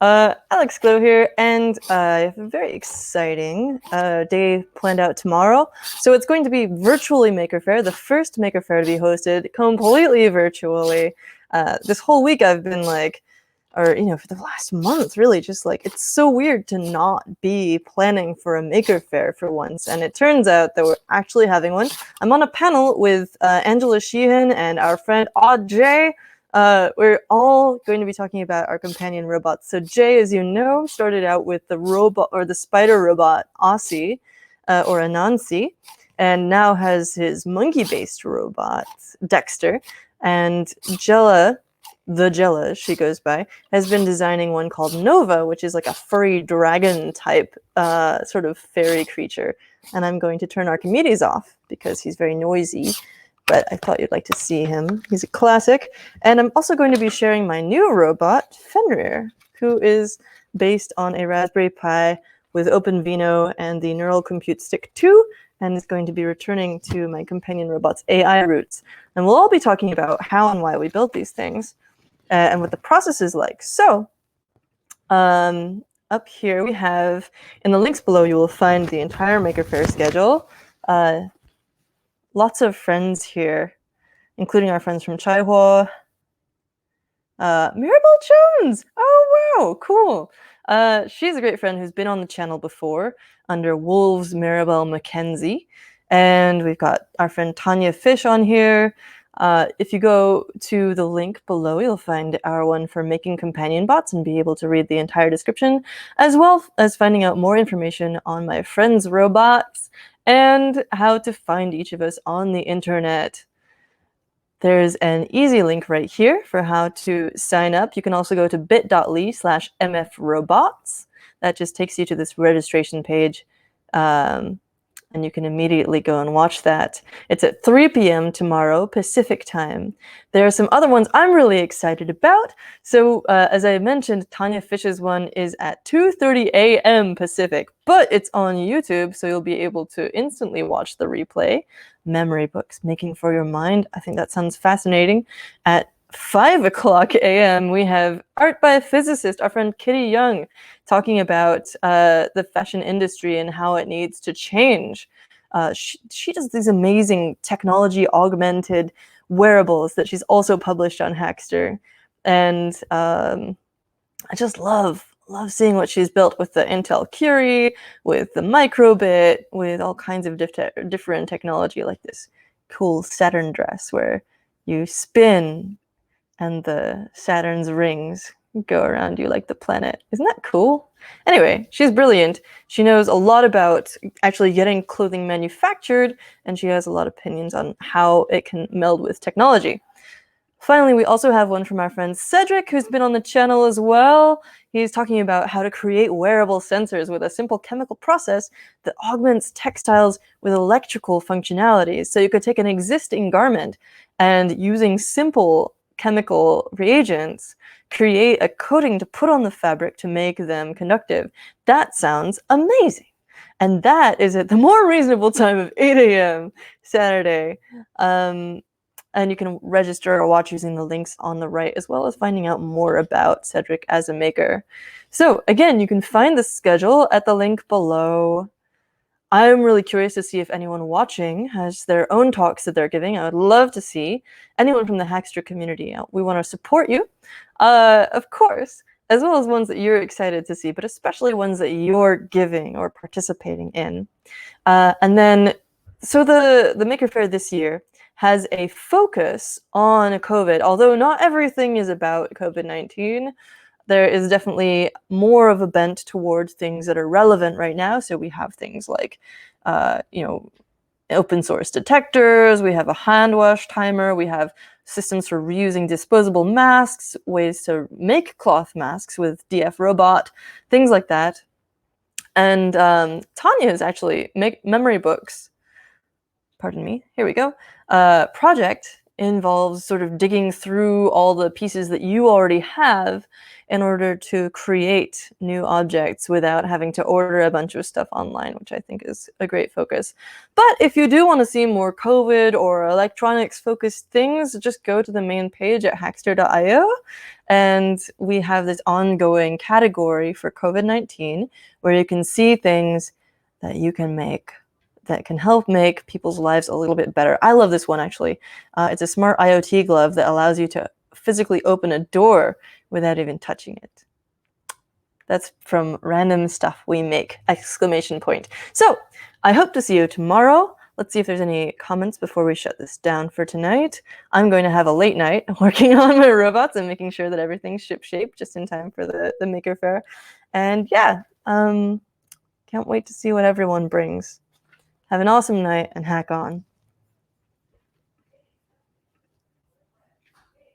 Alex Glow here, and I have a very exciting day planned out tomorrow. So it's going to be Virtually Maker Faire, the first Maker Faire to be hosted completely virtually. This whole week I've been like, or for the last month, really, just like, it's so weird to not be planning for a Maker Faire for once. And it turns out that we're actually having one. I'm on a panel with Angela Sheehan and our friend Jayy. We're all going to be talking about our companion robots. So Jayy, as you know, started out with the robot or the spider robot Aussie or Anansi, and now has his monkey-based robot Dexter. And Gella, the Jella, she goes by, has been designing one called Nova, which is like a furry dragon type sort of fairy creature. And I'm going to turn Archimedes off because he's very noisy. But I thought you'd like to see him. He's a classic. And I'm also going to be sharing my new robot, Fenrir, who is based on a Raspberry Pi with OpenVINO and the Neural Compute Stick 2, and is going to be returning to my companion robot's AI roots. And we'll all be talking about how and why we built these things and what the process is like. So up here we have, in the links below, you will find the entire Maker Faire schedule. Lots of friends here, including our friends from Chaihuo. Mirabelle Jones! Oh, wow, cool. She's a great friend who's been on the channel before under Wolves Mirabelle Mackenzie. And we've got our friend Tanya Fish on here. If you go to the link below, you'll find our one for making companion bots and be able to read the entire description, as well as finding out more information on my friends' robots and how to find each of us on the internet. There's an easy link right here for how to sign up. You can also go to bit.ly/mfrobots. That just takes you to this registration page. And you can immediately go and watch that. It's at 3 p.m. tomorrow, Pacific time. There are some other ones I'm really excited about. So as I mentioned, Tanya Fish's one is at 2:30 a.m. Pacific, but it's on YouTube, so you'll be able to instantly watch the replay. Memory books, making for your mind. I think that sounds fascinating. At 5 o'clock a.m., we have Art by a Physicist, our friend Kitty Young, talking about the fashion industry and how it needs to change. She does these amazing technology-augmented wearables that she's also published on Hackster. And I just love seeing what she's built with the Intel Curie, with the microbit, with all kinds of different technology, like this cool Saturn dress where you spin and the Saturn's rings go around you like the planet. Isn't that cool? Anyway, she's brilliant. She knows a lot about actually getting clothing manufactured, and she has a lot of opinions on how it can meld with technology. Finally, we also have one from our friend Cedric, who's been on the channel as well. He's talking about how to create wearable sensors with a simple chemical process that augments textiles with electrical functionalities. So you could take an existing garment and, using simple chemical reagents, create a coating to put on the fabric to make them conductive. That sounds amazing. And that is at the more reasonable time of 8 a.m. Saturday. And you can register or watch using the links on the right, as well as finding out more about Cedric as a maker. So again, you can find the schedule at the link below. I'm really curious to see if anyone watching has their own talks that they're giving. I would love to see anyone from the Hackster community. We want to support you, of course, as well as ones that you're excited to see, but especially ones that you're giving or participating in. And then, so the Maker Faire this year has a focus on COVID, although not everything is about COVID-19. There is definitely more of a bent towards things that are relevant right now. So we have things like, open source detectors, we have a hand wash timer, we have systems for reusing disposable masks, ways to make cloth masks with DF Robot, things like that. And Tanya's actually memory books, pardon me, here we go, project involves sort of digging through all the pieces that you already have in order to create new objects without having to order a bunch of stuff online, which I think is a great focus. But if you do want to see more COVID or electronics focused things, just go to the main page at Hackster.io, and we have this ongoing category for COVID-19 where you can see things that you can make that can help make people's lives a little bit better. I love this one, actually. It's a smart IoT glove that allows you to physically open a door without even touching it. That's from Random Stuff We Make, exclamation point. So I hope to see you tomorrow. Let's see if there's any comments before we shut this down for tonight. I'm going to have a late night working on my robots and making sure that everything's ship-shape just in time for the Maker Faire. And yeah, can't wait to see what everyone brings. Have an awesome night and hack on.